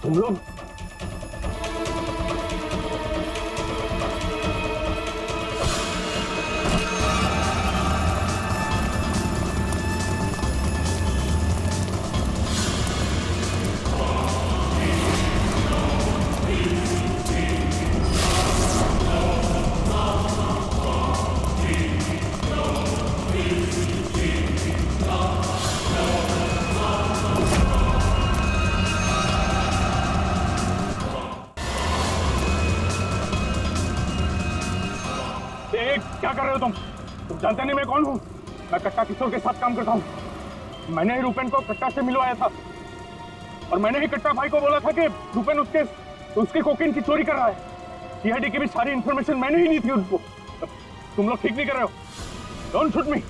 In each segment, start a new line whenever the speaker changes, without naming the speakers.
तुम लोग क्या कर रहे हो तुम जानते नहीं मैं कौन हूँ? मैं कट्टा किशोर के साथ काम करता हूँ। मैंने ही रूपेन को कट्टा से मिलवाया था और मैंने ही कट्टा भाई को बोला था कि रूपेन उसके कोकीन की चोरी कर रहा है। सीआईडी की भी सारी इंफॉर्मेशन मैंने ही दी थी उनको। तुम लोग ठीक नहीं कर रहे हो। Don't shoot me.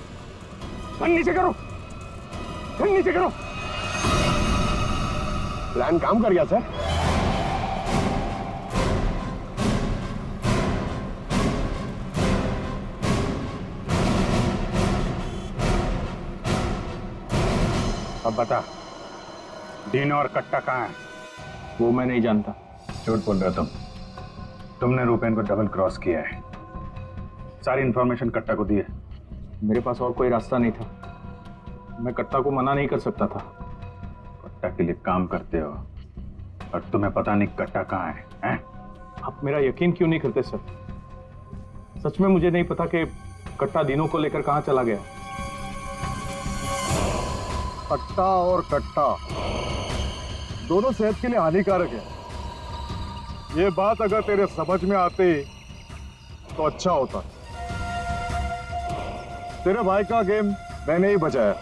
गन नीचे करो, गन नीचे करो।
प्लान काम कर गया सर।
अब बता, डीन और कट्टा कहाँ है?
वो मैं नहीं जानता।
झूठ बोल रहे हो तुमने रूपेन को डबल क्रॉस किया है। सारी इंफॉर्मेशन कट्टा को दी है।
मेरे पास और कोई रास्ता नहीं था। मैं कट्टा को मना नहीं कर सकता था।
कट्टा के लिए काम करते हो और तुम्हें पता नहीं कट्टा कहाँ है, हैं?
आप मेरा यकीन क्यों नहीं करते सर? सच में मुझे नहीं पता कि कट्टा दिनों को लेकर कहाँ चला गया।
कट्टा और कट्टा दोनों सेहत के लिए हानिकारक है। ये बात अगर तेरे समझ में आती तो अच्छा होता। तेरे भाई का गेम मैंने ही बचाया।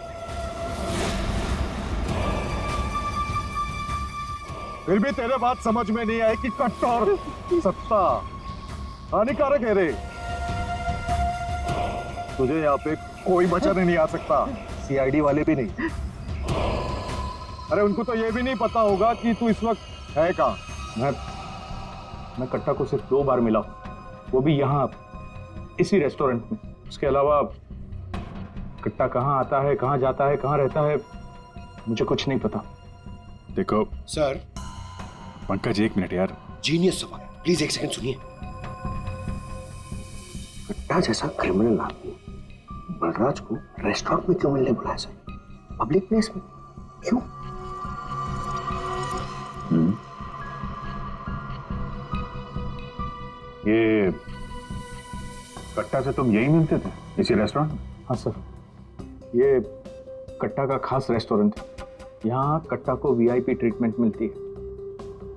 फिर भी तेरे बात समझ में नहीं आई कि कट्टा और सत्ता हानिकारक है रे। तुझे यहाँ पे कोई बचाने नहीं आ सकता, सीआईडी वाले भी नहीं। अरे उनको तो ये भी नहीं पता होगा कि तू इस वक्त है कहाँ।
मैं कट्टा को सिर्फ 2 बार मिला, वो भी यहाँ इसी रेस्टोरेंट में। उसके अलावा कट्टा कहाँ आता है, कहाँ जाता है, कहाँ रहता है, मुझे कुछ नहीं पता।
देखो
सर।
पंकज, 1 मिनट यार।
जीनियस सवाल, प्लीज 1 सेकंड सुनिए। कट्टा जैसा क्रिमिनल आदमी बलराज को रेस्टोरेंट में क्यों मिलने बुलाया सर? पब्लिक प्लेस में क्यों?
ये कट्टा से तुम यही मिलते थे, इसी रेस्टोरेंट में?
हाँ सर, ये कट्टा का खास रेस्टोरेंट है। यहाँ कट्टा को वीआईपी ट्रीटमेंट मिलती है।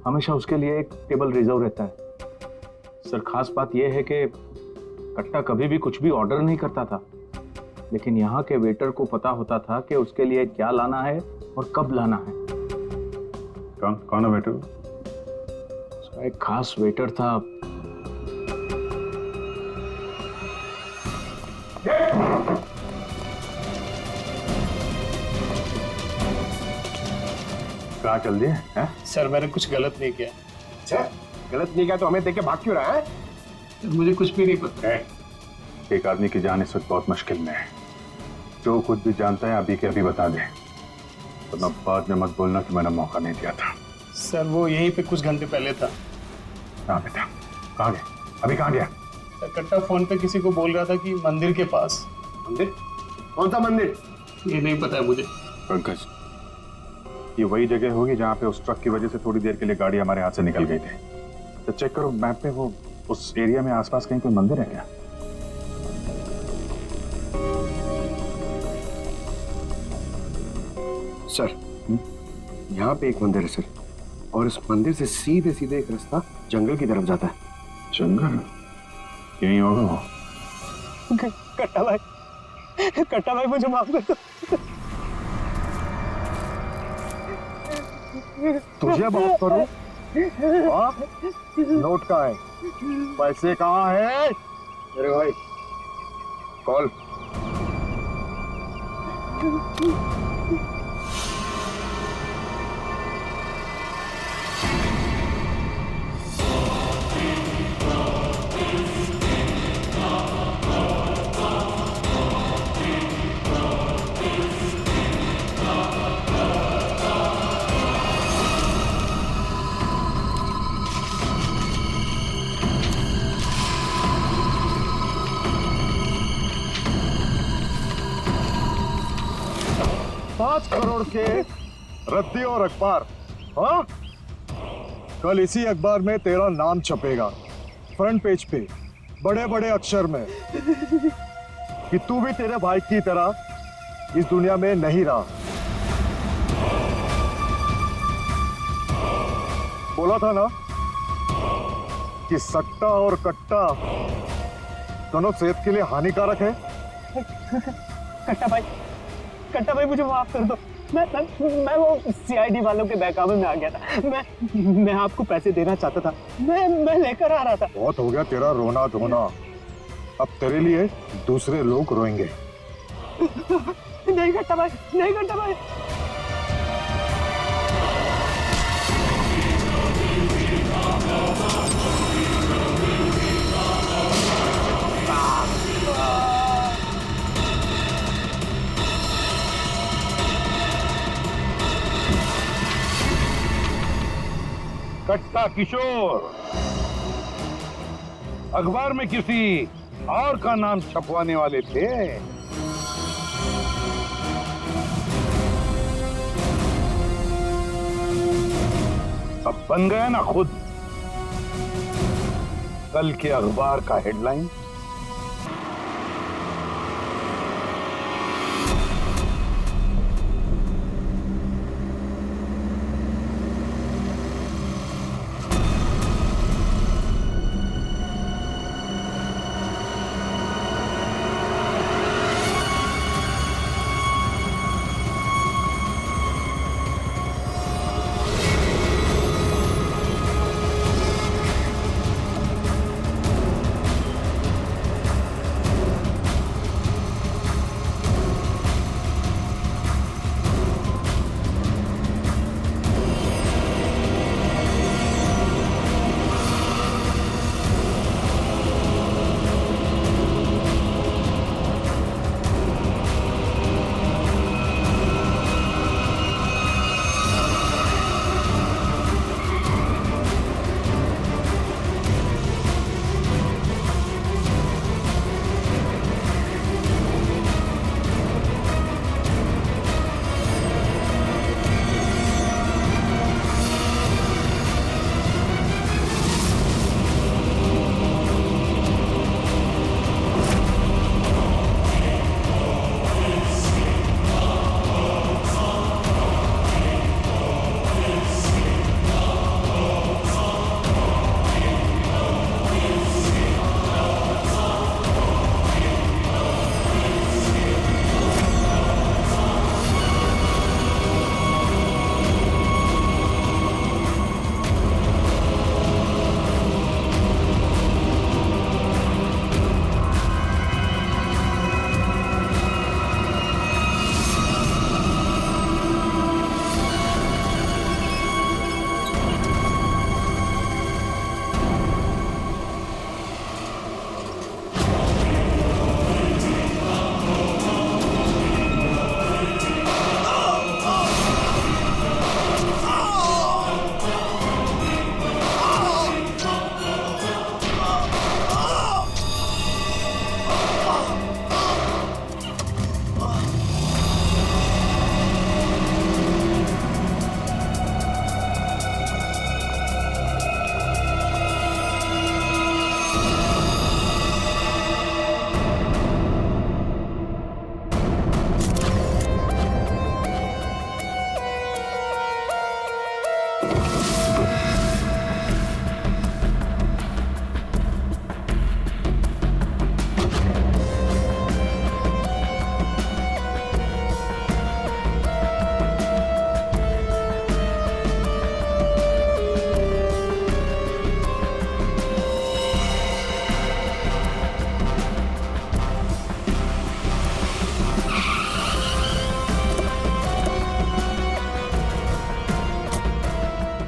हमेशा उसके लिए एक टेबल रिजर्व रहता है। सर, खास बात यह है कि कट्टा कभी भी कुछ भी ऑर्डर नहीं करता था, लेकिन यहाँ के वेटर को पता होता था कि उसके लिए क्या लाना है और कब लाना है।
कौन है वेटर?
उसका एक खास वेटर था।
कहाँ चल दिए हैं?
सर मैंने कुछ गलत नहीं किया।
सर गलत नहीं किया तो हमें देख के भाग क्यों रहा है?
सर मुझे कुछ भी नहीं पता।
एक आदमी की जान इस वक्त बहुत मुश्किल में है। जो कुछ भी जानता है अभी के अभी बता दे, तो मैं बाद में मत बोलना कि मैंने मौका नहीं दिया था।
सर वो यहीं पे कुछ घंटे पहले था।
कहाँ पे था? कहाँ गया? अभी कहाँ गया?
सर कट्टा फोन पे किसी को बोल रहा था कि मंदिर के पास।
मंदिर? कौन सा मंदिर?
ये नहीं पता है मुझे।
पंकज, ये वही जगह होगी जहाँ पे उस ट्रक की वजह से थोड़ी देर के लिए गाड़ी हमारे हाथ से निकल गई थी। तो चेक करो मैप पे, वो उस एरिया में आसपास कहीं कोई मंदिर है क्या?
सर यहाँ पे एक मंदिर है सर, और इस मंदिर से सीधे सीधे एक रास्ता जंगल की तरफ जाता है।
जंगल? यही होगा वो।
कट्टा भाई मुझे माफ कर दो।
तुझे बात करूं? नोट कहाँ है? पैसे कहाँ है?
अरे भाई कॉल।
5 करोड़ के रद्दी और अखबार। हाँ, कल इसी अखबार में तेरा नाम छपेगा फ्रंट पेज पे बड़े बड़े अक्षर में कि तू भी तेरे भाई की तरह इस दुनिया में नहीं रहा। बोला था ना कि सट्टा और कट्टा दोनों सेहत के लिए हानिकारक है।
कट्टा भाई मुझे माफ कर दो। मैं वो सीआईडी वालों के बहकावे में आ गया था। मैं आपको पैसे देना चाहता था। मैं लेकर आ रहा था।
बहुत हो गया तेरा रोना धोना, अब तेरे लिए दूसरे लोग रोएंगे।
नहीं कट्टा भाई, नहीं कट्टा भाई।
कट्टा किशोर अखबार में किसी और का नाम छपवाने वाले थे। अब बन गया ना खुद कल के अखबार का हेडलाइन।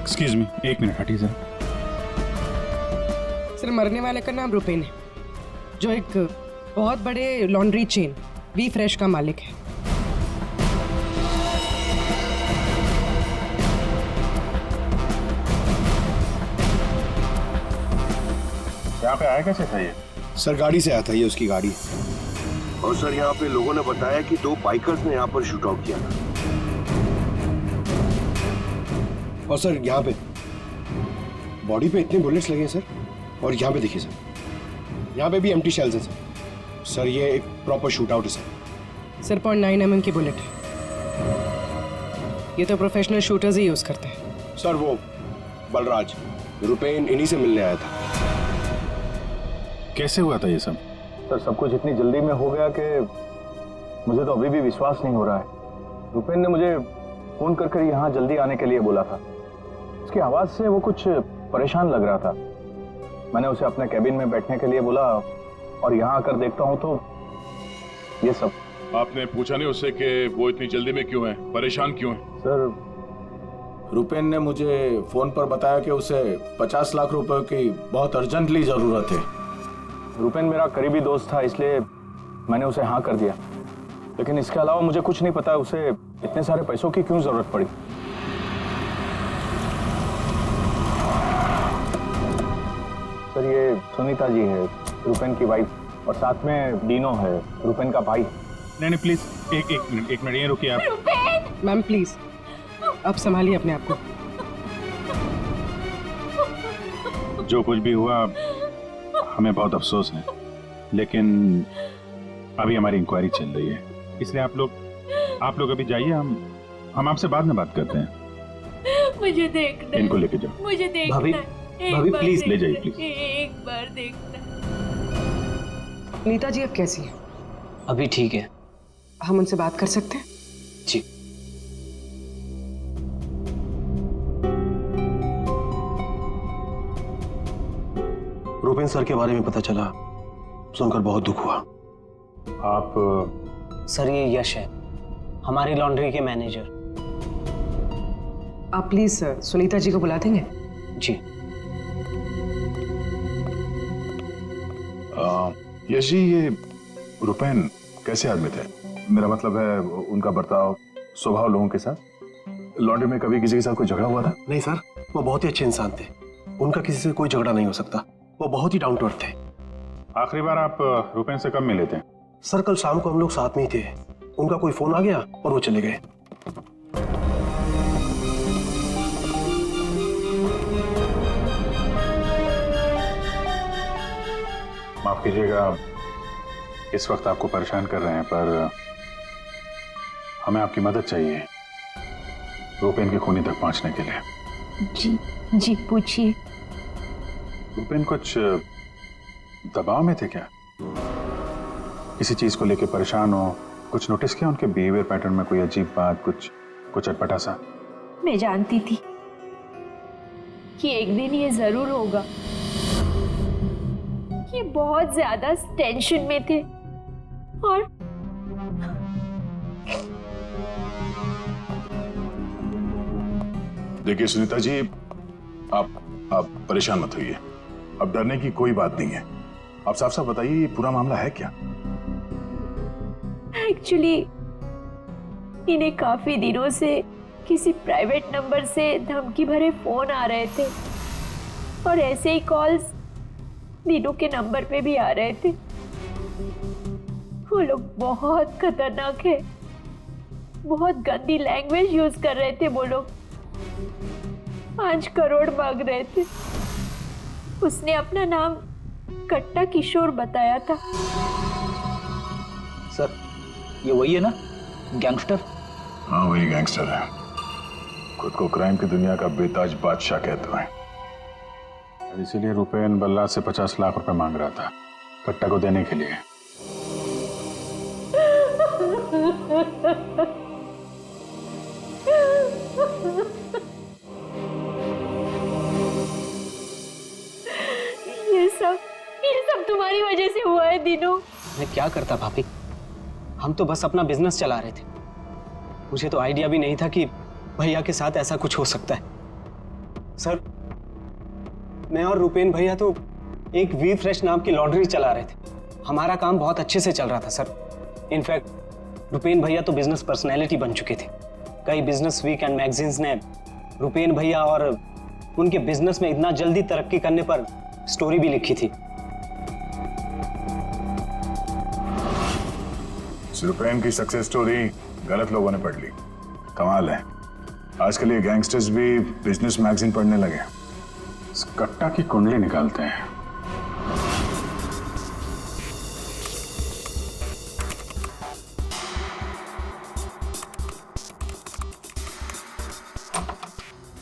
एक्सक्यूज मी, एक मिनट हटिए सर।
सर, मरने वाले का नाम रुपेन है, जो एक बहुत बड़े लॉन्ड्री चेन वी फ्रेश का मालिक है।
यहाँ पे आया कैसे था ये?
सर गाड़ी से आया था, ये उसकी गाड़ी है। और सर यहाँ पे लोगों ने बताया कि 2 बाइकर्स ने यहाँ पर शूट आउट किया था। और सर यहाँ पे बॉडी पे इतने बुलेट्स लगे हैं सर, और यहाँ पे देखिए सर, यहाँ पे भी एम्प्टी शेल्स हैं सर। सर ये एक प्रॉपर शूट आउट है सर।
0.9 mm की बुलेट है। ये तो प्रोफेशनल शूटर्स ही यूज करते हैं।
सर वो बलराज रुपेन इन्हीं से मिलने आया था।
कैसे हुआ था ये सब?
सर सब कुछ इतनी जल्दी में हो गया कि मुझे तो अभी भी विश्वास नहीं हो रहा है। रुपेन ने मुझे फोन कर यहाँ जल्दी आने के लिए बोला था। उसकी आवाज से वो कुछ परेशान लग रहा था। मैंने उसे अपने कैबिन में बैठने के लिए बोला और यहाँ आकर देखता हूँ तो ये सब।
आपने पूछा नहीं उससे कि वो इतनी जल्दी में क्यों है, परेशान क्यों है?
सर रुपेन ने मुझे फोन पर बताया कि उसे 50 लाख रुपए की बहुत अर्जेंटली जरूरत है। रुपेन मेरा करीबी दोस्त था, इसलिए मैंने उसे हाँ कर दिया। लेकिन इसके अलावा मुझे कुछ नहीं पता उसे इतने सारे पैसों की क्यों जरूरत पड़ी। सर ये सुनीता जी है, रुपेन की वाइफ, और साथ में डीनो है, रुपेन का भाई।
नहीं प्लीज एक मिनट ये रुकिए आप।
मैम प्लीज अब संभालिए अपने आप को।
जो कुछ भी हुआ हमें बहुत अफसोस है, लेकिन अभी हमारी इंक्वायरी चल रही है, इसलिए आप लोग अभी जाइए। हम आपसे बाद में बात करते हैं।
मुझे देखना,
इनको लेके जाओ।
मुझे देखना।
भाभी प्लीज
ले जाइए प्लीज।
एक बार देखना।
नीता जी अब कैसी है?
अभी ठीक है
हम उनसे बात कर सकते हैं?
जी।
रुपेन सर के बारे में पता चला, सुनकर बहुत दुख हुआ।
आप
सर ये यश है, हमारी लॉन्ड्री के मैनेजर।
आप प्लीज सुनीता जी को बुला देंगे?
जी।
यश जी, ये रुपेन कैसे आदमी थे? मेरा मतलब है उनका बर्ताव, स्वभाव लोगों के साथ। लॉन्ड्री में कभी किसी के साथ कोई झगड़ा हुआ था?
नहीं सर, वो बहुत ही अच्छे इंसान थे। उनका किसी से कोई झगड़ा नहीं हो सकता। वो बहुत ही डाउन टू अर्थ थे।
आखिरी बार आप रुपेन से कब मिले थे?
सर कल शाम को हम लोग साथ में ही थे। उनका कोई फोन आ गया और वो चले गए।
माफ कीजिएगा इस वक्त आपको परेशान कर रहे हैं, पर हमें आपकी मदद चाहिए रुपेन के खूनी तक पहुंचने के लिए।
जी पूछिए।
रुपेन कुछ दबाव में थे क्या? किसी चीज को लेकर परेशान हो? कुछ नोटिस किया उनके बिहेवियर पैटर्न में? कोई अजीब बात, कुछ अटपटा सा?
मैं जानती थी कि एक दिन ये जरूर होगा। ये बहुत ज्यादा टेंशन में थे और
देखिए सुनीता जी, आप परेशान मत होइए। अब डरने की कोई बात नहीं है। आप साफ साफ बताइए ये पूरा मामला है क्या?
एक्चुअली इन्हें काफी दिनों से किसी प्राइवेट नंबर से धमकी भरे फोन आ रहे थे और ऐसे ही कॉल्स दीनू के नंबर पे भी आ रहे थे। वो लोग बहुत खतरनाक है, बहुत गंदी लैंग्वेज यूज कर रहे थे। वो लोग 5 करोड़ मांग रहे थे। उसने अपना नाम कट्टा किशोर बताया था।
सर ये वही है ना, गैंगस्टर?
हाँ वही गैंगस्टर है। खुद को क्राइम की दुनिया का बेताज बादशाह कहते हैं।
इसीलिए रुपेन बल्ला से 50 लाख रुपए मांग रहा था कट्टा को देने के लिए।
ये सब तुम्हारी वजह से हुआ है दीनू।
मैं क्या करता भाभी, हम तो बस अपना बिजनेस चला रहे थे। मुझे तो आइडिया भी नहीं था कि भैया के साथ ऐसा कुछ हो सकता है। सर मैं और रुपेन भैया तो एक वी फ्रेश नाम की लॉन्ड्री चला रहे थे। हमारा काम बहुत अच्छे से चल रहा था सर। इनफैक्ट रुपेन भैया तो बिजनेस पर्सनैलिटी बन चुके थे। कई बिजनेस वीक एंड मैगजीन्स ने रुपेन भैया और उनके बिजनेस में इतना जल्दी तरक्की करने पर स्टोरी भी लिखी थी।
रुपैन की सक्सेस स्टोरी गलत लोगों ने पढ़ ली। कमाल है, आजकल ये गैंगस्टर्स भी बिजनेस मैगजीन पढ़ने लगे। इस कट्टा की कुंडली निकालते हैं।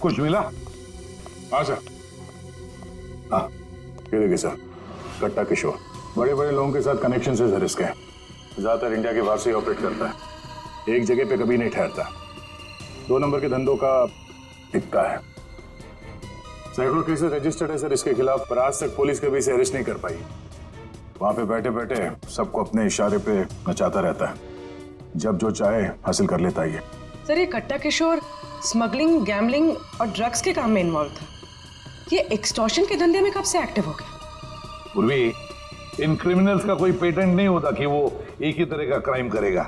कुछ मिला? हाँ सर। हाँ, ये देखिए सर, कट्टा किशोर बड़े बड़े लोगों के साथ कनेक्शन से सर इसके, ज्यादातर इंडिया के बाहर से ऑपरेट करता है, एक जगह पे कभी नहीं ठहरता, 2 नंबर के धंधों का टिकता है। सैकड़ों केसेस रजिस्टर्ड है सर इसके खिलाफ, पर आज तक पुलिस कभी इसे अरेस्ट नहीं कर पाई। वहां पे बैठे बैठे सबको अपने इशारे पे नचाता रहता है, जब जो चाहे हासिल कर लेता है।
सर ये कट्टा किशोर स्मगलिंग, गैम्बलिंग और ड्रग्स के काम में इन्वॉल्व था। ये एक्सटॉर्शन के धंधे में कब से एक्टिव हो गया?
पूर्वी, इन क्रिमिनल्स का कोई पेटेंट नहीं होता कि वो एक ही तरह का क्राइम करेगा,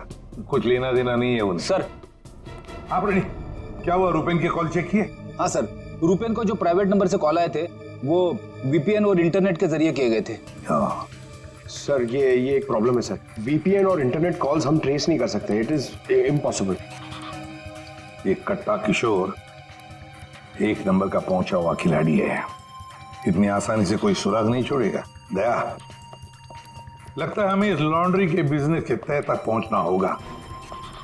कुछ लेना देना नहीं है उन्हें।
सर।
आप रेडी? क्या हुआ, रुपेन के कॉल चेक किए?
हाँ सर, रुपेन को जो प्राइवेट नंबर से कॉल आए थे वो वीपीएन और इंटरनेट के जरिए किए गए थे।
हाँ
सर, ये एक प्रॉब्लम है सर। वीपीएन और इंटरनेट कॉल्स हम ट्रेस नहीं कर सकते, इट इज इम्पॉसिबल।
ये कट्टा किशोर 1 नंबर का पहुंचा हुआ खिलाड़ी है, इतनी आसानी से कोई सुराग नहीं छोड़ेगा। दया, लगता है हमें इस लॉन्ड्री के बिजनेस के तह तक पहुंचना होगा,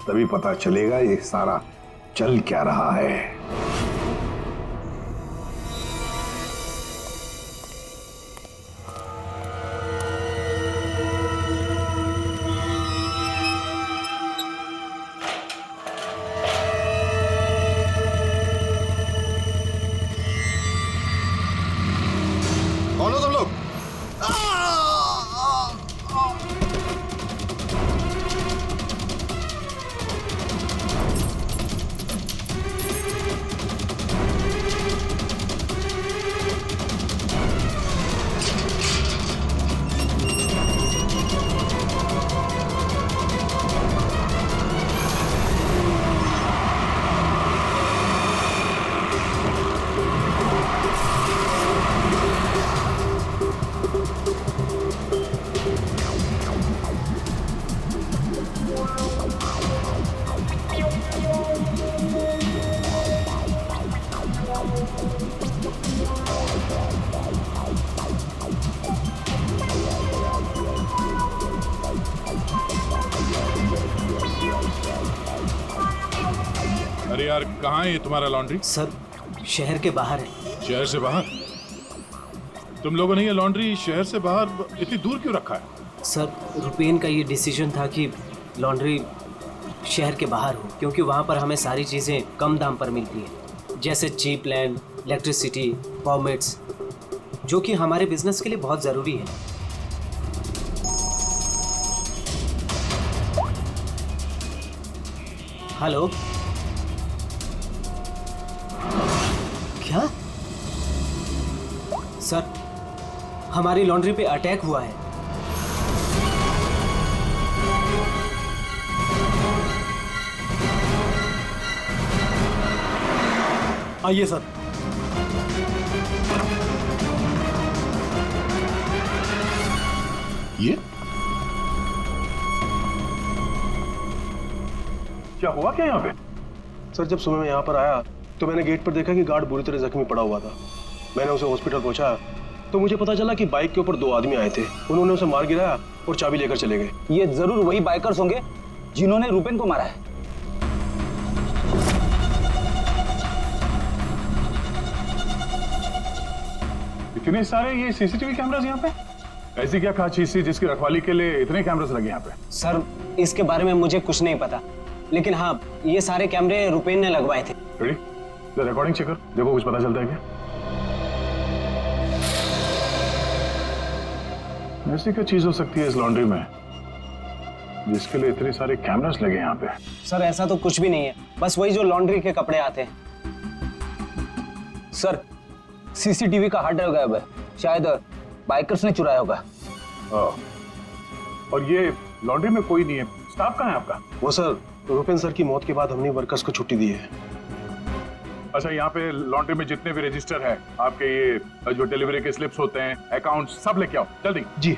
तभी पता चलेगा ये सारा चल क्या रहा है।
कौन हो तुम लोग?
अरे यार, कहाँ है ये तुम्हारा लॉन्ड्री?
सर, शहर के बाहर है।
शहर से बाहर? तुम लोगों ने ये लॉन्ड्री शहर से बाहर इतनी दूर क्यों रखा है?
सर, रुपेन का ये डिसीजन था कि लॉन्ड्री शहर के बाहर हो, क्योंकि वहाँ पर हमें सारी चीज़ें कम दाम पर मिलती हैं, जैसे चीप लैंड, इलेक्ट्रिसिटी, परमिट्स, जो कि हमारे बिजनेस के लिए बहुत ज़रूरी है। हेलो, क्या? सर, हमारी लॉन्ड्री पे अटैक हुआ है। आइए सर।
ये क्या हुआ क्या यहाँ पे?
सर, जब सुबह मैं यहाँ पर आया तो मैंने गेट पर देखा कि गार्ड बुरी तरह जख्मी पड़ा हुआ था। मैंने उसे हॉस्पिटल पहुंचाया तो मुझे पता चला कि बाइक के ऊपर 2 आदमी आए थे। उन्होंने उसे मार गिराया और चाबी लेकर चले गए।
ये जरूर वही बाइकर्स होंगे जिन्होंने रुपेन को मारा है।
इतने सारे ये सीसीटीवी कैमरास यहाँ पे? ऐसी क्या खास चीज थी जिसकी रखवाली के लिए इतने कैमरास लगे यहाँ पे?
सर, इसके बारे में मुझे कुछ नहीं पता, लेकिन हाँ, ये सारे कैमरे रुपेन ने लगवाए थे।
रेडी? रिकॉर्डिंग चेक कर, देखो कुछ पता चलता है क्या? ऐसी क्या चीज हो सकती है इस लॉन्ड्री में जिसके लिए इतने सारे कैमरास लगे यहाँ पे?
सर, ऐसा तो कुछ भी नहीं है, बस वही जो लॉन्ड्री के कपड़े आते हैं।
सर, सीसीटीवी का हार्ड ड्राइव गायब है, शायद बाइकर्स ने चुराया होगा।
और ये लॉन्ड्री में कोई नहीं है, स्टाफ कहाँ है आपका?
वो सर, रुपेन सर की मौत के बाद हमने वर्कर्स को छुट्टी दी है।
अच्छा, यहाँ पे लॉन्ड्री में जितने भी रजिस्टर है आपके, ये जो डिलीवरी के स्लिप्स होते हैं, अकाउंट, सब लेके आओ जल्दी।
जी।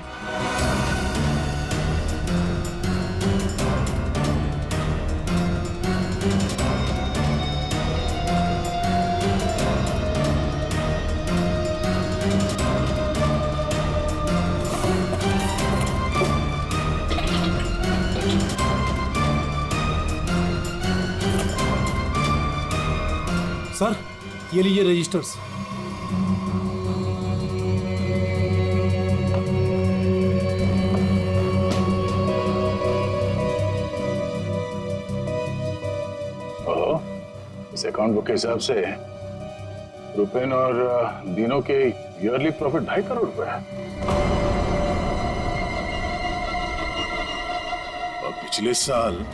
सर ये लीजिए रजिस्टर्स।
ओहो, इस अकाउंट बुक के हिसाब से रुपेन और दीनों के ईयरली प्रॉफिट 2.5 करोड़ रुपए है। और पिछले साल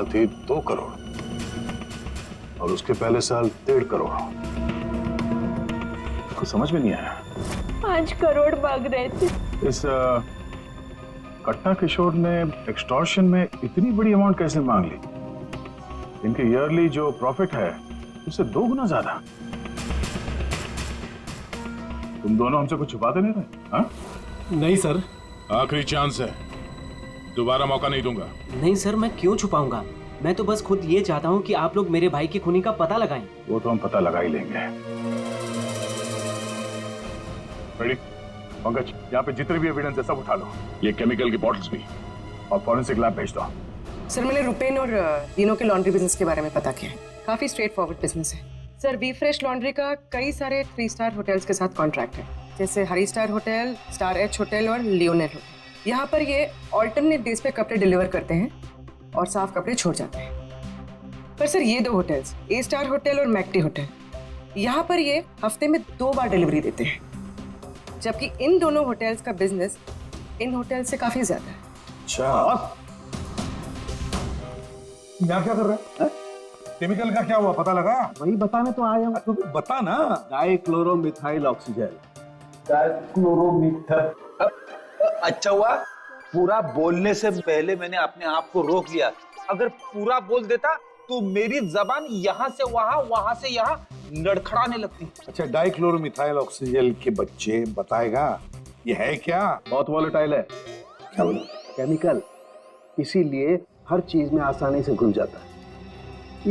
थी 2 करोड़ और उसके पहले साल 1.5 करोड़। कुछ समझ में नहीं आया।
5 करोड़ मांग रहे थे।
इस कट्टा किशोर ने एक्सटॉर्शन में इतनी बड़ी अमाउंट कैसे मांग ली? इनके ईयरली जो प्रॉफिट है उससे 2 गुना ज्यादा। तुम दोनों हमसे कुछ छुपाते नहीं रहे? हाँ?
नहीं सर।
आखिरी चांस है, दोबारा मौका नहीं दूंगा।
नहीं सर, मैं क्यों छुपाऊंगा? मैं तो बस खुद ये चाहता हूँ कि आप लोग मेरे भाई की खूनी का पता लगाएं।
वो तो हम पता लगा ही लेंगे। रेडी? पंकज, यहाँ पे जितने भी एविडेंस है सब उठा लो। ये केमिकल की बॉटल्स भी, और फॉरेंसिक लैब भेज दो।
सर मैंने रुपेन और दीनों के लॉन्ड्री बिजनेस के बारे में पता किया है। काफी स्ट्रेट फॉरवर्ड बिजनेस है सर। वी फ्रेश लॉन्ड्री का कई सारे 3 स्टार होटल्स के साथ कॉन्ट्रैक्ट है, जैसे Hari star hotel, star H hotel और लियोनेल होटल। यहाँ पर ये ऑल्टरनेट डेज पे कपड़े डिलीवर करते हैं और साफ कपड़े छोड़ जाते हैं। पर सर ये 2 होटल्स, ए स्टार होटल और मैक्टी होटल, यहाँ पर ये हफ्ते में 2 बार डिलीवरी देते हैं, जबकि इन दोनों होटल्स का बिजनेस इन होटल से काफी ज्यादा है।
अच्छा, यहाँ क्या कर रहे हैं? केमिकल का क्या हुआ, पता लगा?
वही बताने तो आया हूँ।
तो बता ना।
डाइक्लोरोमिथाइल ऑक्सीजन।
अच्छा हुआ पूरा बोलने से पहले मैंने अपने आप को रोक लिया। अगर पूरा बोल देता तो मेरी जबान यहाँ से वहाँ, वहाँ से यहाँ लड़खड़ाने लगती।
अच्छा, डाइक्लोरोमिथाइल ऑक्सीजन के बच्चे बताएगा ये है क्या?
बहुत वॉलेटाइल है।
क्या बोला?
केमिकल, इसीलिए हर चीज में आसानी से घुल जाता है।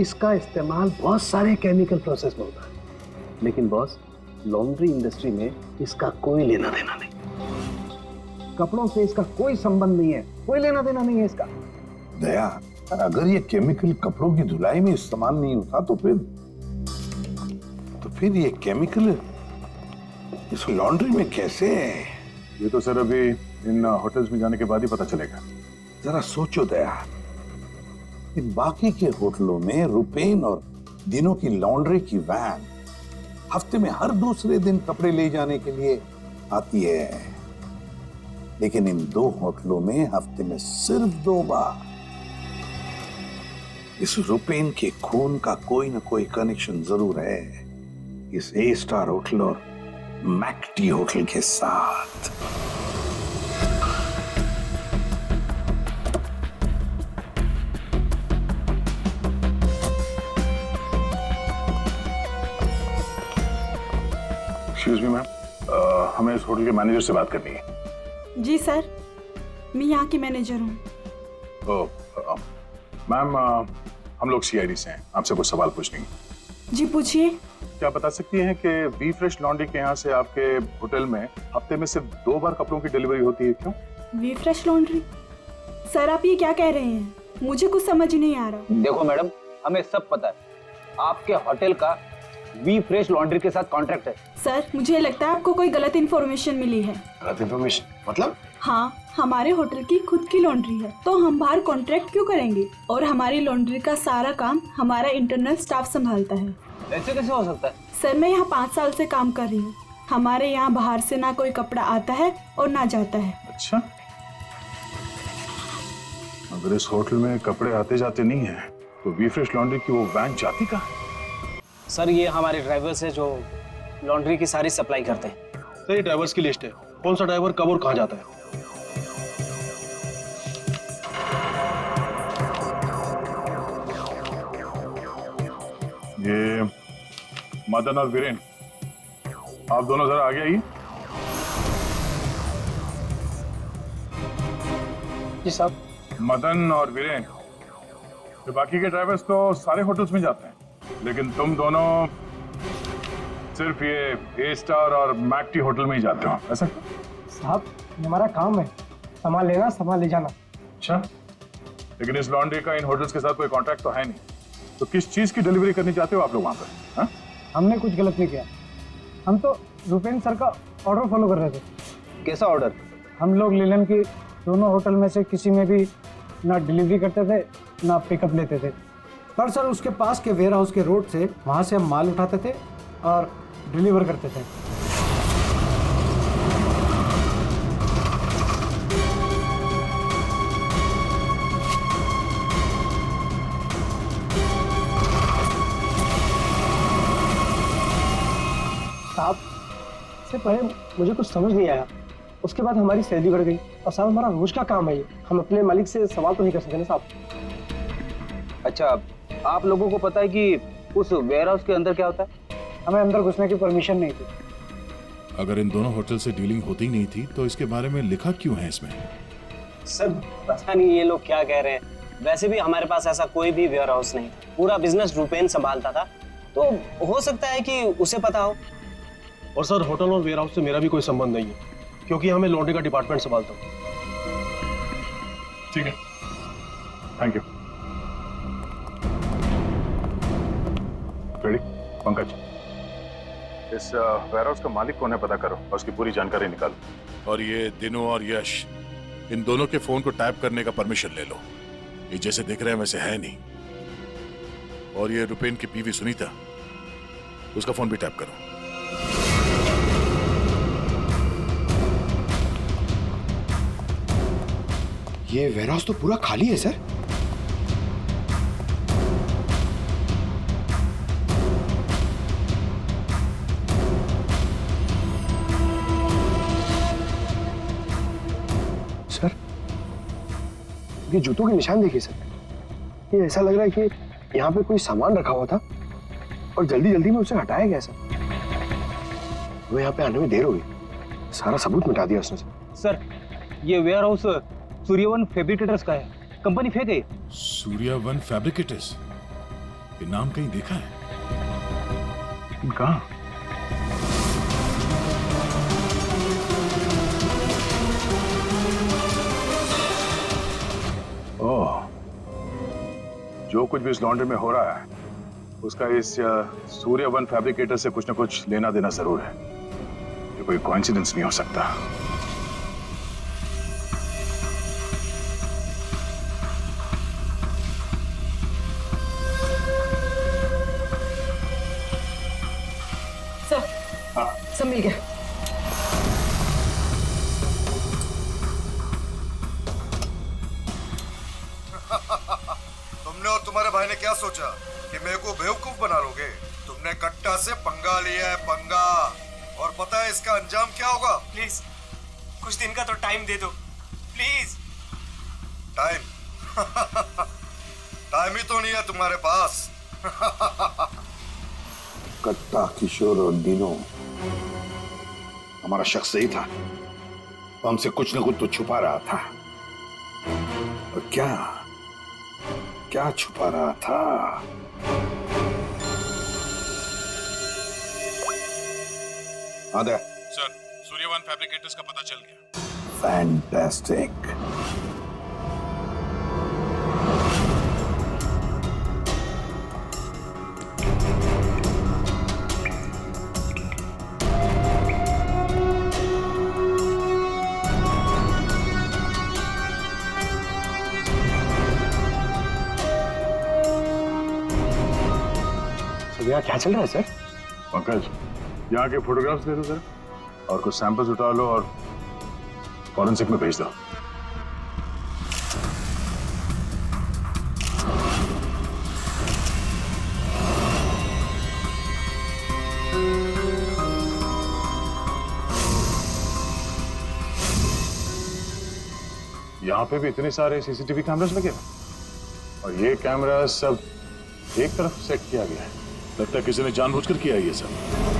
इसका इस्तेमाल बहुत सारे केमिकल प्रोसेस में होता है, लेकिन बॉस लॉन्ड्री इंडस्ट्री में इसका कोई लेना देना नहीं। कपड़ों से इसका कोई संबंध नहीं है, कोई लेना देना नहीं है इसका।
दया, अगर ये केमिकल कपड़ों की धुलाई में इस्तेमाल नहीं होता तो फिर ये केमिकल इस लॉन्ड्री में कैसे?
ये तो सर अभी इन होटल्स में जाने के बाद ही पता चलेगा।
जरा सोचो दया, इन बाकी के होटलों में रुपेन और दिनों की लॉन्ड्री की वैन हफ्ते में हर दूसरे दिन कपड़े ले जाने के लिए आती है, लेकिन इन 2 होटलों में हफ्ते में सिर्फ 2 बार। इस रुपेन के खून का कोई ना कोई कनेक्शन जरूर है इस ए स्टार होटल और मैक्टी होटल के साथ।
एक्सक्यूज मी मैम, हमें इस होटल के मैनेजर से बात करनी है।
जी सर, मैं यहाँ की मैनेजर हूँ।
मैम, हम लोग सीआईडी से हैं, आपसे कुछ सवाल पूछेंगे।
जी पूछिए।
क्या बता सकती हैं कि वी फ्रेश लॉन्ड्री के यहाँ से आपके होटल में हफ्ते में सिर्फ 2 बार कपड़ों की डिलीवरी होती है, क्यों?
We fresh laundry? सर आप ये क्या कह रहे हैं? मुझे कुछ समझ नहीं आ रहा।
देखो मैडम, हमें सब पता है आपके होटल का वी फ्रेश लॉन्ड्री के साथ कॉन्ट्रैक्ट है।
सर मुझे लगता है आपको कोई गलत इन्फॉर्मेशन मिली है।
गलत इन्फॉर्मेशन मतलब?
हाँ, हमारे होटल की खुद की लॉन्ड्री है, तो हम बाहर कॉन्ट्रैक्ट क्यों करेंगे? और हमारी लॉन्ड्री का सारा काम हमारा इंटरनल स्टाफ संभालता है।
ऐसे कैसे हो सकता है?
सर मैं यहाँ 5 साल से काम कर रही हूँ। हमारे यहाँ बाहर से ना कोई कपड़ा आता है और ना जाता है।
अच्छा, अगर इस होटल में कपड़े आते जाते नहीं है तो वी फ्रेश लॉन्ड्री की वो वैन जाती कहाँ है?
सर ये हमारे ड्राइवर्स है जो लॉन्ड्री की सारी सप्लाई करते हैं।
सर ये ड्राइवर्स की लिस्ट है, कौन सा ड्राइवर कब और कहाँ जाता है।
ये मदन और वीरेन, आप दोनों जरा आगे आइए।
जी साहब।
मदन और वीरेन, ये बाकी के ड्राइवर्स तो सारे होटल्स में जाते हैं, लेकिन तुम दोनों सिर्फ ये ए स्टार और मैक्टी होटल में ही जाते हो, ऐसा क्यों?
साहब हमारा काम है, सामान लेना सामान ले जाना।
अच्छा, लेकिन इस लॉन्ड्री का इन होटल्स के साथ कोई कॉन्ट्रैक्ट तो है नहीं, तो किस चीज की डिलीवरी करनी चाहते हो आप लोग वहां पर? हाँ?
हमने कुछ गलत नहीं किया, हम तो रुपेन सर का ऑर्डर फॉलो कर रहे थे।
कैसा ऑर्डर?
हम लोग लीलन की दोनों होटल में से किसी में भी ना डिलीवरी करते थे ना पिकअप लेते थे, पर सर उसके पास के वेयर हाउस के रोड से वहाँ से हम माल उठाते थे और डिलीवर करते थे।
साहब से पहले मुझे कुछ समझ नहीं आया, उसके बाद हमारी सैलरी बढ़ गई और साहब हमारा रोज का काम है ये, हम अपने मालिक से सवाल तो नहीं कर सकते ना साहब।
अच्छा, आप लोगों को पता है कि उस वेयर हाउस के अंदर क्या होता है?
हमें अंदर घुसने की परमिशन नहीं थी।
अगर इन दोनों होटल से डीलिंग होती नहीं थी तो इसके बारे में लिखा क्यों है इसमें?
सर पता नहीं ये लोग क्या कह रहे हैं, वैसे भी हमारे पास ऐसा कोई भी वेयर हाउस नहीं, पूरा बिजनेस रुपेन संभालता था, तो हो सकता है कि उसे पता हो।
और सर होटल और वेयर हाउस से मेरा भी कोई संबंध नहीं है, क्योंकि हमें लॉन्ड्री का डिपार्टमेंट संभालता हूँ।
ठीक है, थैंक यू। रेडी? पंकज, इस वेयर हाउस का मालिक कौन है पता करो और उसकी पूरी जानकारी निकालो। और ये दिनू और यश, इन दोनों के फोन को टैप करने का परमिशन ले लो, ये जैसे दिख रहे हैं वैसे है नहीं। और ये रुपेन की बीवी सुनीता, उसका फोन भी टैप करो।
ये वेयरहाउस तो पूरा खाली है सर। सर, ये जूतों के निशान देखिए सर, ये ऐसा लग रहा है कि यहाँ पे कोई सामान रखा हुआ था और जल्दी जल्दी में उसे हटाया गया सर। वो यहाँ पे आने में देर हो गई, सारा सबूत मिटा दिया उसने
सर। ये वेयर हाउस सूर्यवन फैब्रिकेटर्स का है, कंपनी फेक है।
सूर्यवन फैब्रिकेटर्स, ये नाम कहीं देखा है? लेकिन कहाँ? ओह, जो कुछ भी इस लॉन्ड्री में हो रहा है उसका इस सूर्यवन फैब्रिकेटर से कुछ ना कुछ लेना देना जरूर है। ये कोई कोइंसिडेंस नहीं हो सकता।
सब मिल गया।
तुमने और तुम्हारे भाई ने क्या सोचा कि मेरे को बेवकूफ बना लोगे? तुमने कट्टा से पंगा लिया है, पंगा। और पता है इसका अंजाम क्या होगा?
प्लीज कुछ दिन का तो टाइम दे दो प्लीज।
टाइम? टाइम ही तो नहीं है तुम्हारे पास।
कट्टा, किशोर और दिनों, हमारा शख्स सही था, वो हमसे कुछ ना कुछ तो छुपा रहा था। और क्या क्या छुपा रहा था? आदे
सर, सूर्यवन फैब्रिकेटर्स का पता चल गया।
फैंटास्टिक।
यहाँ क्या चल रहा है सर?
पंकज, यहाँ के फोटोग्राफ्स दे दो जरा और कुछ सैंपल्स उठा लो और फॉरेंसिक में भेज दो। यहाँ पे भी इतने सारे सीसीटीवी कैमरास लगे हैं और ये कैमरा सब एक तरफ सेट किया गया है। लगता है किसी ने जानबूझकर किया है ये सब।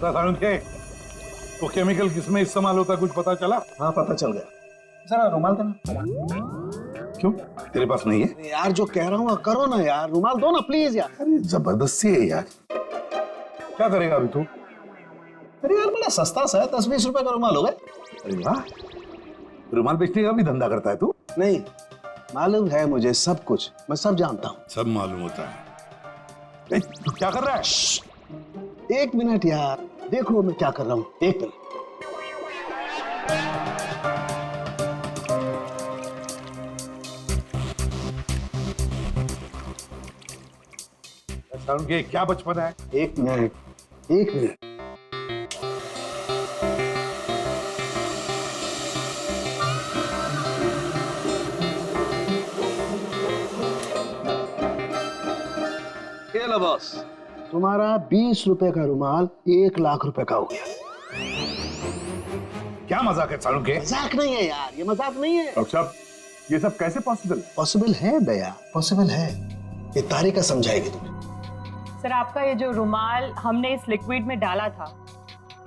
बता सारुण के वो केमिकल किसमें इस्तेमाल होता कुछ पता चला?
हाँ पता चल गया। जरा रुमाल देना।
क्यों तेरे पास नहीं है?
यार जो कह रहा हूँ करो ना यार, रुमाल दो ना प्लीज यार।
अरे जबरदस्ती है यार, क्या करेगा अभी तू?
अरे यार बड़ा सस्ता सा है, 10-20 रुपए का रुमाल होगा।
अरे वाह, रुमाल बेचने का भी धंधा करता है तू?
नहीं, मालूम है मुझे सब कुछ, मैं सब जानता हूँ।
सब मालूम होता है। तू क्या कर रहा है?
1 मिनट यार, देखो मैं क्या कर रहा हूँ। 1 मिनट।
सारुण के क्या बचपन है?
1 मिनट, 1 मिनट। ये लो बॉस, तुम्हारा 20 रुपए का रुमाल 1 लाख रुपए का हो गया।
क्या मजाक है सारुण के?
मजाक नहीं है यार, ये मजाक नहीं है।
डॉक्टर साहब, ये सब कैसे पॉसिबल है?
पॉसिबल है दया, पॉसिबल है। ये तारिका समझाएगी तुम्हें।
सर, आपका ये जो रुमाल हमने इस लिक्विड में डाला था,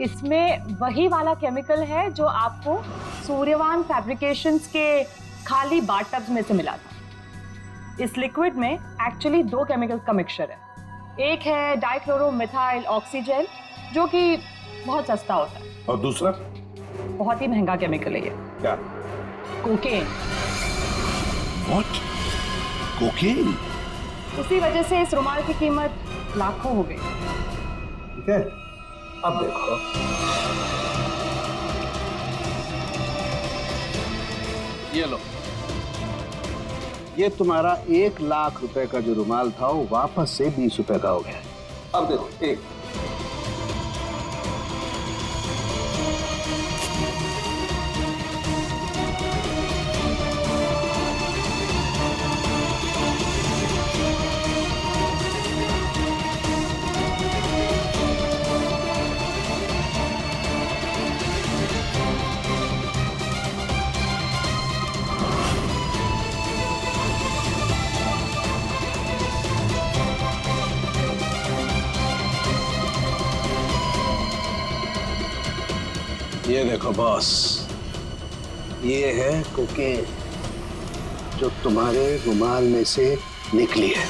इसमें वही वाला केमिकल है जो आपको सूर्यवान फैब्रिकेशंस के खाली बाथटब्स में से मिला था। इस लिक्विड में एक्चुअली 2 केमिकल्स का मिक्सचर है। एक है डाइक्लोरोमिथाइल ऑक्सीजेल, जो कि बहुत सस्ता होता है,
और दूसरा
बहुत ही महंगा केमिकल है ये।
क्या?
कोकेन।
व्हाट? कोकेन?
उसी वजह से इस रुमाल की कीमत लाखों हो गई।
ठीक है, अब देखो। ये लो, ये तुम्हारा 1 लाख रुपए का जो रुमाल था वो वापस से 20 रुपए का हो गया। अब देखो, एक ये देखो बॉस, ये है कोकेन जो तुम्हारे रुमाल में से निकली है।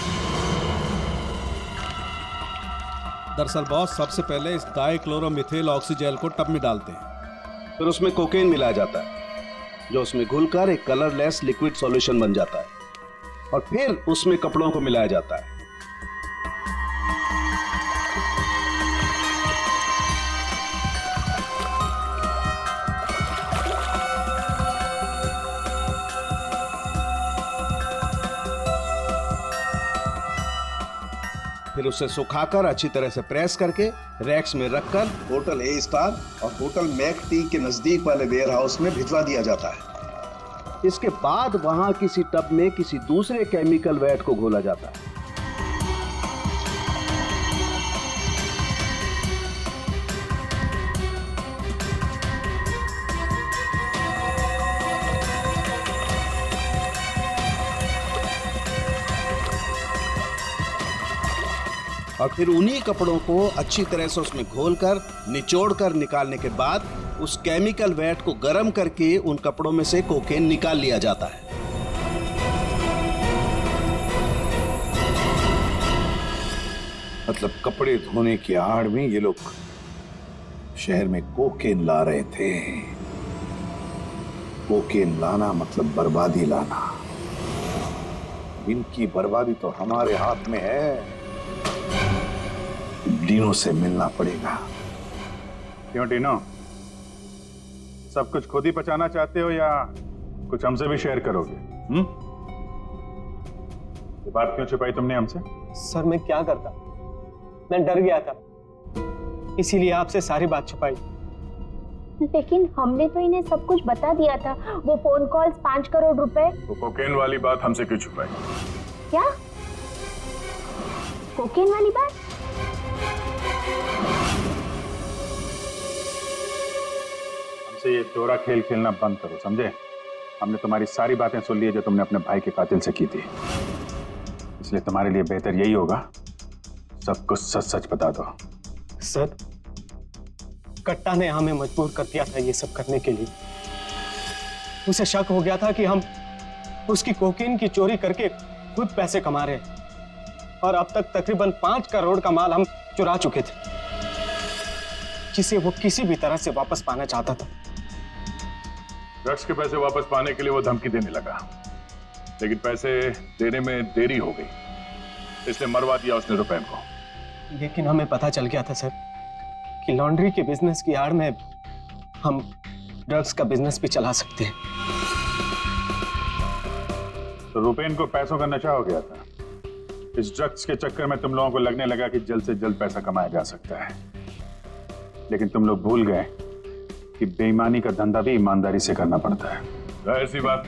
दरअसल बॉस, सबसे पहले इस डाइक्लोरोमिथाइल ऑक्सीजेल को टब में डालते हैं,
फिर उसमें कोकेन मिलाया जाता है जो उसमें घुलकर एक कलरलेस लिक्विड सॉल्यूशन बन जाता है, और फिर उसमें कपड़ों को मिलाया जाता है। फिर उसे सुखाकर अच्छी तरह से प्रेस करके रैक्स में रखकर होटल ए स्टार और होटल मैक टी के नजदीक वाले वेयर हाउस में भिजवा दिया जाता है। इसके बाद वहां किसी टब में किसी दूसरे केमिकल वैट को घोला जाता है। और फिर उन्हीं कपड़ों को अच्छी तरह से उसमें घोलकर निचोड़कर निकालने के बाद उस केमिकल वैट को गर्म करके उन कपड़ों में से कोकेन निकाल लिया जाता है।
मतलब कपड़े धोने की आड़ में ये लोग शहर में कोकेन ला रहे थे। कोकेन लाना मतलब बर्बादी लाना। इनकी बर्बादी तो हमारे हाथ में है। डीनो से मिलना पड़ेगा।
क्यों डीनो, सब कुछ खुद ही पचाना चाहते हो या कुछ हमसे भी शेयर करोगे? ये बात क्यों छुपाई तुमने हमसे?
सर, मैं क्या करता, मैं डर गया था, इसीलिए आपसे सारी बात छुपाई।
लेकिन हमने तो इन्हें सब कुछ बता दिया था। वो फोन कॉल्स, 5 करोड़ रुपए।
वो कोकेन वाली बात हमसे क्यों छुपाई?
क्या कोकेन वाली बात?
हमसे ये दोहरा खेल खेलना बंद करो, समझे? हमने तुम्हारी सारी बातें सुन ली जो तुमने अपने भाई के कातिल से की थी, इसलिए तुम्हारे लिए बेहतर यही होगा सब कुछ सच सच बता दो।
सर, कट्टा ने हमें मजबूर कर दिया था ये सब करने के लिए। उसे शक हो गया था कि हम उसकी कोकीन की चोरी करके खुद पैसे कमा रहे हैं और अब तक तकरीबन 5 करोड़ का माल हम चुरा चुके थे, जिसे वो किसी भी तरह से वापस पाना चाहता था।
ड्रग्स के पैसे वापस पाने के लिए वो धमकी देने लगा, लेकिन पैसे देने में देरी हो गई, इसलिए मरवा दिया उसने रुपैन को।
लेकिन हमें पता चल गया था सर कि लॉन्ड्री के बिजनेस की आड़ में हम ड्रग्स का बिजनेस भी चला सकते हैं।
तो रुपैन को पैसों का नशा हो गया था। इस ड्रग्स के चक्कर में तुम लोगों को लगने लगा कि जल्द से जल्द पैसा कमाया जा सकता है, लेकिन तुम लोग भूल गए कि बेईमानी का धंधा भी ईमानदारी से करना पड़ता है। जाहिर सी बात,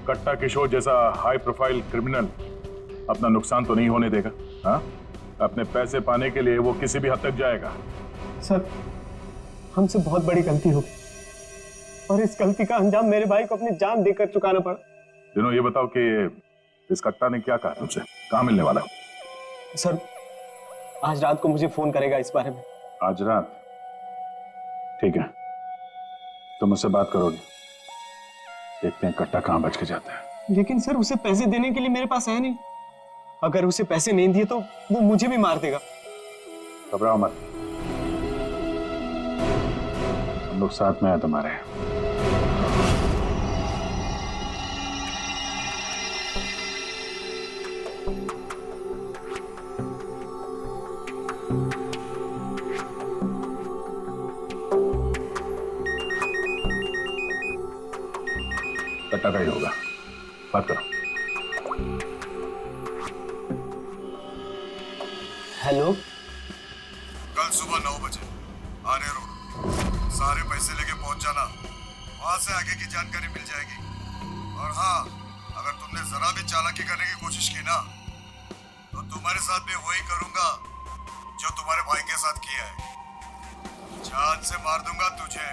कट्टा किशोर जैसा हाई प्रोफाइल क्रिमिनल अपना नुकसान तो नहीं होने देगा। हाँ, अपने पैसे पाने के लिए वो किसी भी हद तक जाएगा।
सर, हमसे बहुत बड़ी गलती हो गई और इस गलती का अंजाम मेरे भाई को अपनी जान देकर चुकाना पड़ा।
दिनों, ये बताओ कि इस कट्टा ने क्या कहा तुमसे? कहाँ मिलने वाला?
सर, आज रात को मुझे फोन करेगा इस बारे में।
आज रात? ठीक है, तुम मुझसे बात करोगे, देखते हैं कट्टा कहाँ बच के जाता है।
लेकिन सर, उसे पैसे देने के लिए मेरे पास है नहीं। अगर उसे पैसे नहीं दिए तो वो मुझे भी मार देगा।
घबराओ मत, हम लोग साथ में हैं तुम्हारे। कट्टा का ही होगा, बात करो।
हेलो,
कल सुबह 9 बजे आने रोड सारे पैसे लेके पहुंच जाना, वहां से आगे की जानकारी मिल जाएगी। और हाँ, अगर तुमने जरा भी चालाकी करने की कोशिश की ना, तो तुम्हारे साथ भी वही करूंगा जो तुम्हारे भाई के साथ किया है। जान से मार दूंगा तुझे।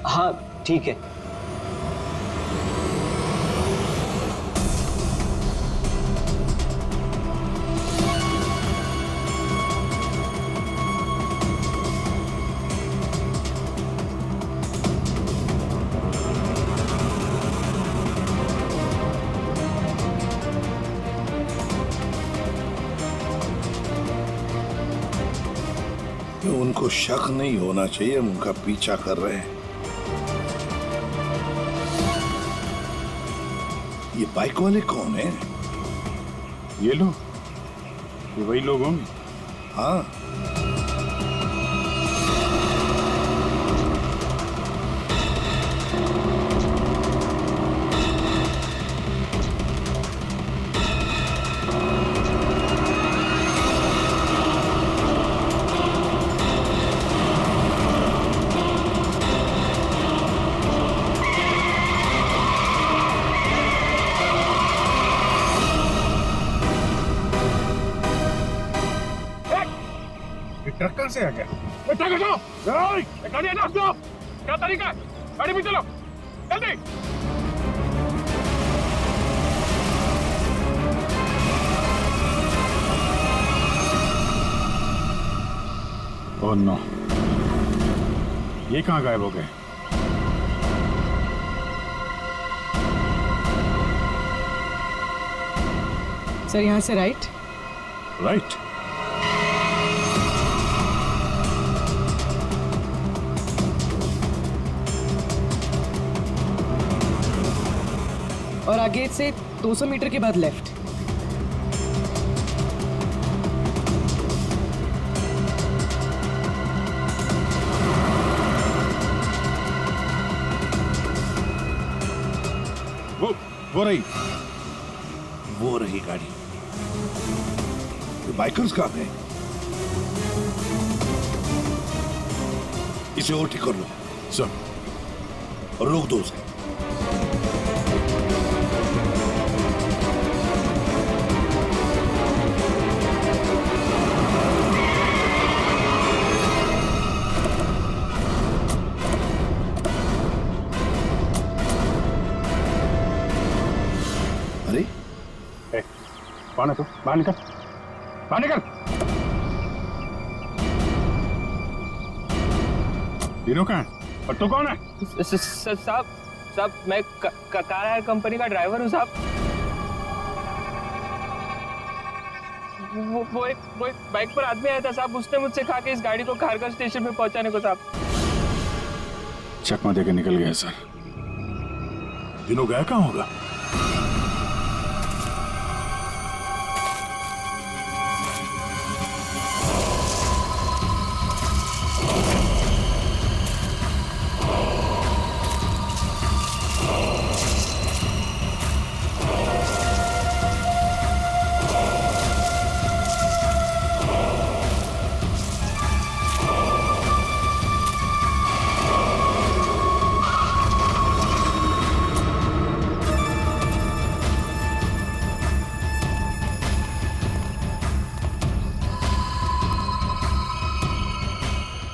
हाँ ठीक है।
उनको शक नहीं होना चाहिए, हम उनका पीछा कर रहे हैं। ये बाइक वाले कौन है?
ये लोग, ये वही लोग होंगे।
हाँ,
ट्रक कहाँ से आ गया? ट्रक हटाओ! गाड़ी हटाओ! क्या तरीका है? गाड़ी में चलो, जल्दी! ओह नो, ये कहाँ गायब हो गए?
सर, यहाँ से राइट।
राइट?
और आगे से 200 मीटर के बाद लेफ्ट।
वो रही।
वो रही गाड़ी। ये बाइकर्स कहाँ गए? इसे और ठीक कर लो
सर,
और रोक दो उसे। अरे
कौन है तू? बाहर निकल, बाहर निकल! तीनों कहाँ है और तू कौन है?
साहब मैं कार हायर कंपनी का ड्राइवर हूँ साहब। वो एक बाइक पर आदमी आया था साहब, उसने मुझसे कहा कि इस गाड़ी को खारगर स्टेशन पे पहुंचाने को साहब।
चकमा देके निकल गया सर। तीनों गया कहाँ होगा?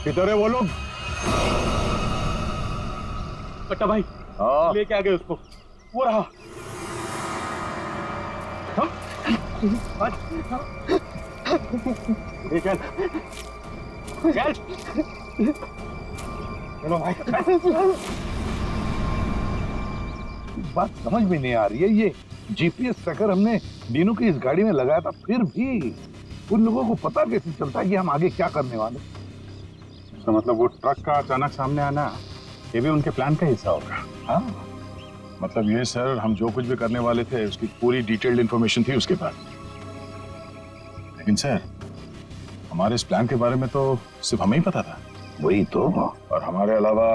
किधर है वो लोग?
कट्टा भाई लेके आ गए उसको, वो रहा। चल चल चलो भाई।
बात समझ में नहीं आ रही है, ये जीपीएस ट्रैकर हमने डीनू की इस गाड़ी में लगाया था, फिर भी उन लोगों को पता कैसे चलता है कि हम आगे क्या करने वाले?
तो मतलब वो ट्रक का अचानक सामने आना ये भी उनके प्लान का हिस्सा होगा।
हाँ,
मतलब ये सर, हम जो कुछ भी करने वाले थे उसकी पूरी डिटेल्ड इंफॉर्मेशन थी उसके पास। लेकिन सर, हमारे इस प्लान के बारे में तो सिर्फ हमें ही पता था।
वही तो।
और हमारे अलावा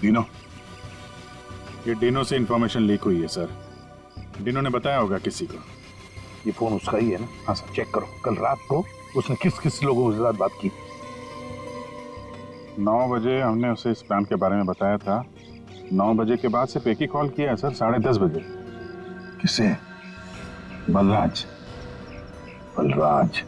डीनो, ये डीनो से इंफॉर्मेशन लीक हुई है सर। डीनो ने बताया होगा किसी को।
ये फोन उसका ही है ना? हाँ सर, चेक करो कल रात को उसने किस किस लोगों के साथ बात की।
9 बजे हमने उसे इस प्लान के बारे में बताया था। 9 बजे के बाद सिर्फ एक ही कॉल किया है सर, 10:30 बजे।
किसे? बलराज। बलराज